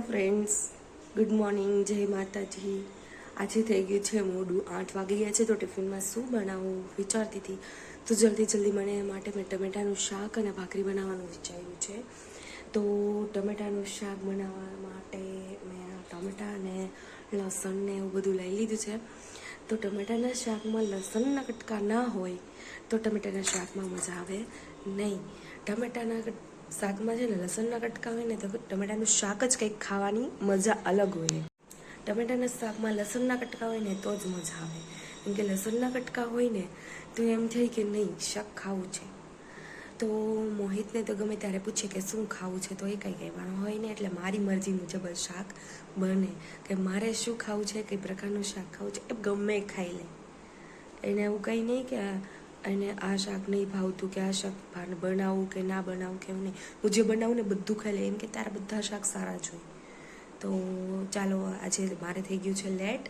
Hello friends, good morning, જય માતાજી. આજે થઈ ગયું છે મોડું, 8 વાગી ગયા છે. તો ટિફિનમાં શું બનાવવું વિચારતી હતી. તો જલ્દી મને માટે મેં ટમેટાનું શાક અને ભાખરી બનાવવાનું વિચાર્યું છે. તો ટમેટાનું શાક બનાવવા માટે મેં ટમેટા અને લસણ ને એવું બધું લઈ લીધું છે. તો ટમેટાના શાકમાં લસણના કટકા ના હોય તો ટમેટાના શાકમાં મજા આવે નહીં. ટમેટાના શાકમાં છે ને લસણના કટકા હોય ને તો ટમેટાનું શાક જ કંઈક ખાવાની મજા અલગ હોય. ટમેટાના શાકમાં લસણના કટકા હોય ને તો જ મજા આવે. કેમ કે લસણના કટકા હોય ને તો એમ થાય કે નહીં શાક ખાવું છે. તો મોહિતને તો ગમે ત્યારે પૂછે કે શું ખાવું છે, તો એ કંઈ કહેવાનું હોય ને, એટલે મારી મરજી મુજબ જ શાક બને. કે મારે શું ખાવું છે, કઈ પ્રકારનું શાક ખાવું છે, એ ગમે ખાઈ લે. એને એવું કંઈ નહીં કે એને આ શાક નહીં ભાવતું કે આ શાક બનાવવું કે ના બનાવવું કે એવું નહીં. હું જે બનાવું ને બધું ખાઈ લે. એમ કે તારા બધા શાક સારા જ હોય. તો ચાલો, આજે મારે થઈ ગયું છે લેટ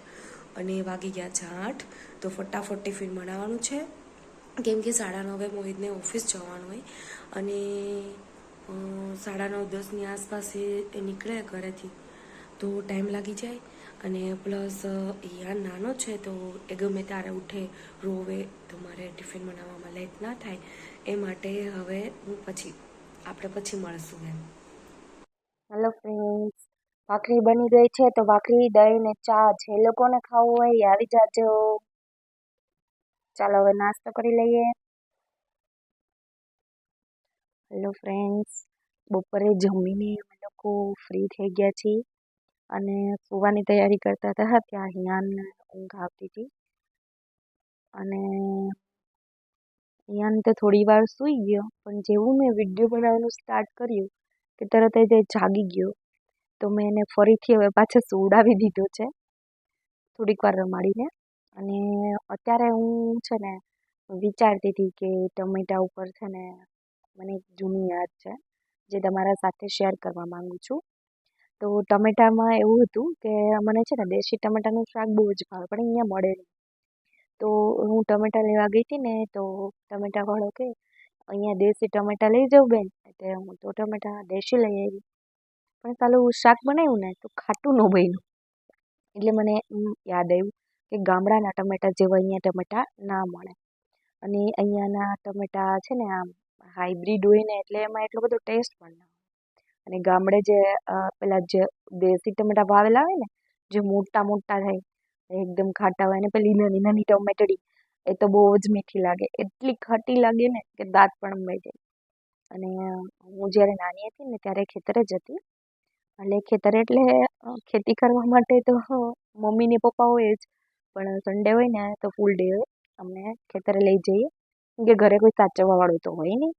અને વાગી ગયા છે 8. તો ફટાફટ ટિફિન બનાવવાનું છે. કેમ કે 9:30 મોહિતને ઓફિસ જવાનું હોય અને 9:30-10ની આસપાસ એ નીકળે ઘરેથી, તો ટાઈમ લાગી જાય. અને પ્લસ યાર નાનો છે તો એ ગમે ત્યારે ઉઠે, રોવે, તો મારે ટિફિન બનાવવામાં લેટ ના થાય એ માટે હવે આપણે પછી મળશું એમ. હેલો ફ્રેન્ડ્સ, ભાખરી બની ગઈ છે. તો ભાખરી, દહીં ને ચા જે લોકોને ખાવું હોય એ આવી જાજો. ચાલો હવે નાસ્તો કરી લઈએ. હેલો ફ્રેન્ડ્સ, બપોરે જમીને અમે લોકો ફ્રી થઈ ગયા છીએ અને સુવાની તૈયારી કરતા હતા. ત્યાં હિયાનને ઊંઘ આવતી હતી અને હિયાન તો થોડી વાર સૂઈ ગયો, પણ જેવું મેં વિડીયો બનાવવાનું સ્ટાર્ટ કર્યું કે તરત જ એ જાગી ગયો. તો મેં એને ફરીથી હવે પાછો સુવડાવી દીધો છે, થોડીક વાર રમાડીને. અને અત્યારે હું છે ને વિચારતી હતી કે ટમેટા ઉપર છે ને મને એક જૂની યાદ છે જે તમારા સાથે શેર કરવા માંગુ છું. તો ટમેટામાં એવું હતું કે મને છે ને દેશી ટમેટાનું શાક બહુ જ ભાવે, પણ અહીંયા મળે નહીં. તો હું ટમેટા લેવા ગઈ હતી ને, તો ટમેટાવાળો કે અહીંયા દેશી ટમેટા લઈ જાઉં બેન. એટલે હું તો ટમેટા દેશી લઈ આવી, પણ સાલું શાક બનાવ્યું ને તો ખાટું ન બન્યું. એટલે મને યાદ આવ્યું કે ગામડાના ટમેટા જેવા અહીંયા ટમેટા ના મળે. અને અહીંયાના ટમેટા છે ને આમ હાઇબ્રિડ હોય ને, એટલે એમાં એટલો બધો ટેસ્ટ પણ ના હોય. અને ગામડે જે પેલા જે દેશી ટમેટા વાવેલા હોય ને, જે મોટા મોટા થાય, એકદમ ખાટા હોય, અને પેલી નાની નાની ટમેટડી, એ તો બહુ જ મીઠી લાગે. એટલી ખાટી લાગે ને કે દાંત પણ અંબાઈ જાય. અને હું જ્યારે નાની હતી ને ત્યારે ખેતરે જ હતી. એટલે ખેતર એટલે ખેતી કરવા માટે તો મમ્મી ને પપ્પા હોય જ, પણ સન્ડે હોય ને તો ફૂલ ડે હોય, અમને ખેતરે લઈ જઈએ. કેમ કે ઘરે કોઈ સાચવવા વાળું તો હોય નહીં.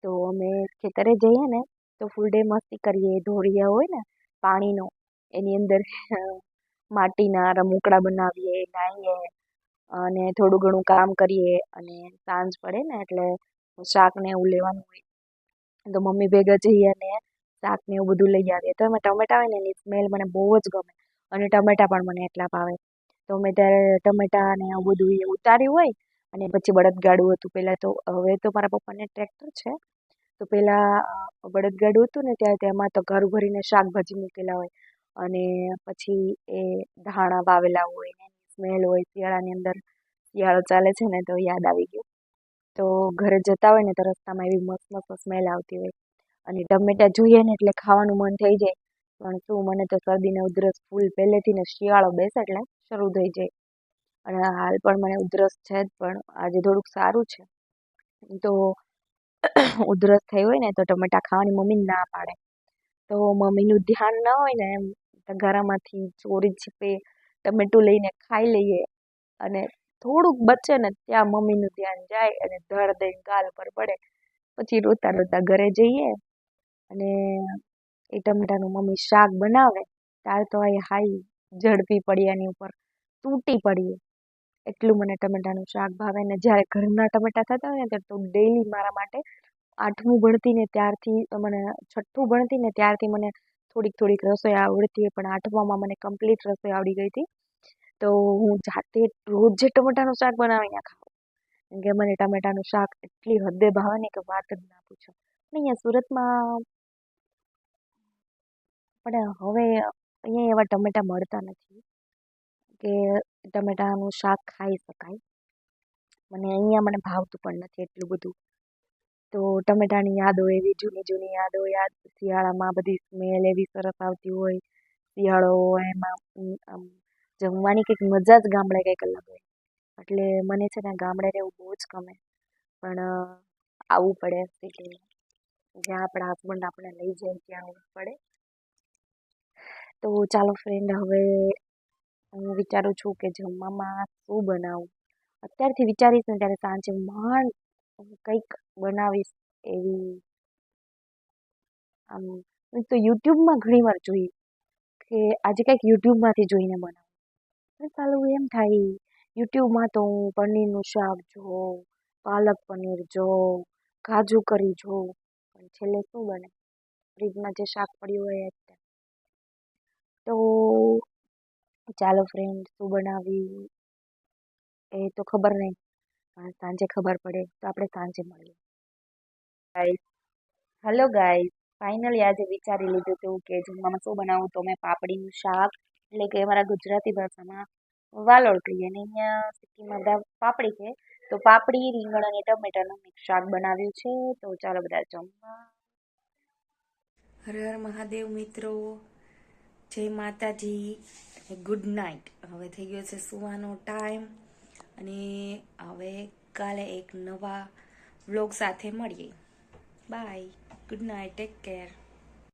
તો અમે ખેતરે જઈએ ને તો ફૂલ ડે મસ્તી કરીએ. ઢોળિયા હોય ને પાણીનો, એની અંદર માટીના રમકડા બનાવીએ, નાહીએ અને થોડું ઘણું કામ કરીએ. અને સાંજ પડે ને એટલે શાક ને એવું લેવાનું હોય, તો મમ્મી ભેગા જઈએ અને શાક ને એવું બધું લઈ આવીએ. તો એમાં ટમેટા હોય ને એની સ્મેલ મને બહુ જ ગમે, અને ટમેટા પણ મને એટલા ભાવે. તો અમે ત્યારે ટમેટા ને એવું બધું એ ઉતાર્યું હોય. અને પછી બળદગાડું હતું પહેલાં. તો હવે તો મારા પપ્પાને ટ્રેક્ટર છે, તો પહેલાં બળદગાડું હતું ને ત્યારે તેમાં તો ઘર ભરીને શાકભાજી મૂકેલા હોય, અને પછી એ ધાણા વાવેલા હોય ને સ્મેલ હોય શિયાળાની અંદર. શિયાળો ચાલે છે ને તો યાદ આવી ગયું. તો ઘરે જતા હોય ને તો રસ્તામાં એવી મસ્ત મસ્ત સ્મેલ આવતી હોય, અને ટમેટા જોઈએ ને એટલે ખાવાનું મન થઈ જાય. પણ શું, મને તો શરદીને ઉધરસ ફૂલ પહેલેથી ને શિયાળો બેસે એટલે શરૂ થઈ જાય. અને હાલ પણ મને ઉધરસ છે જ, પણ આજે થોડુંક સારું છે. તો ઉધરસ થઈ હોય ને તો ટમેટા ખાવાની મમ્મી ના પાડે. તો મમ્મીનું ધ્યાન ના હોય ને, એમ તગારામાંથી ચોરી છીપે ટમેટું લઈને ખાઈ લઈએ. અને થોડુંક બચે ને ત્યાં મમ્મીનું ધ્યાન જાય અને ધડ દઈને ગાલ પર પડે. પછી રોતા રોતા ઘરે જઈએ અને એ ટમેટાનું મમ્મી શાક બનાવે ત્યારે તો હાઈ ઝડપી પડીએ એની ઉપર, તૂટી પડીએ. એટલું મને ટમેટાનું શાક ભાવે. ને જ્યારે ઘરના ટમેટા થતા હોય ને તો ડેઈલી મારા માટે 8મું ભણતી ને ત્યારથી મને 6ઠ્ઠું ભણતી ને ત્યારથી મને થોડીક થોડીક રસોઈ આવડતી, પણ 8મામાં મને કમ્પ્લીટ રસોઈ આવડી ગઈ હતી. તો હું જાતે રોજ ટમેટાનું શાક બનાવીને ખાઉં. કેમ કે મને ટમેટાનું શાક એટલી હદે ભાવે ને કે વાત જ ના પૂછો. અને અહીંયા સુરતમાં પણ હવે અહીંયા એવા ટમેટા મળતા નથી કે ટમેટાનું શાક ખાઈ શકાય. મને ભાવતું પણ નથી એટલું બધું. તો ટમેટાની યાદો એવી જૂની જૂની યાદો યાદ, શિયાળામાં બધી સ્મેલ એવી સરસ આવતી હોય. શિયાળો હોય એમાં આમ જમવાની કંઈક મજા જ ગામડે કંઈક અલગ હોય. એટલે મને છે ને ગામડે રહેવું બહુ જ ગમે. પણ આવવું પડે સિટીમાં, જ્યાં આપણા હસબન્ડ આપણે લઈ જાય ત્યાં આવવું પડે. તો ચાલો ફ્રેન્ડ, હવે હું વિચારું છું કે જમવામાં શું બનાવું. અત્યારથી વિચારીશ ને ત્યારે સાંજે માંડ કંઈક બનાવીશ એવી. આમ તો યુટ્યુબમાં ઘણી વાર જોઈ કે આજે કંઈક યુટ્યુબમાંથી જોઈને બનાવું. ચાલો એમ થાય યુટ્યુબમાં તો હું પનીરનું શાક જોઉં, પાલક પનીર જોઉં, કાજુ કરી જોઉં, પણ છેલ્લે શું બને, ફ્રીજમાં જે શાક પડ્યું હોય એ જ. તો ચાલો ફ્રેન્ડ, શું બનાવી એ તો ખબર નહીં, સાંજે ખબર પડે. તો આપણે સાંજે મળીએ. હેલો ગાઈસ, ફાઇનલી આજે વિચારી લીધું હતું કે જમવામાં શું બનાવું. તો મેં પાપડીનું શાક, એટલે કે અમારા ગુજરાતી ભાષામાં વાલોળ કહીએ ને અહીંયા સિટીમાં બધા પાપડી કહે, તો પાપડી, રીંગણ અને ટમેટાનું મિક્સ શાક બનાવ્યું છે. તો ચાલો બધા જમવા. હર હર મહાદેવ મિત્રો, જય માતાજી, ગુડ નાઇટ. હવે થઈ ગયો છે સુવાનો ટાઈમ, અને હવે કાલે એક નવા વ્લોગ સાથે મળીએ. Bye, good night, take care.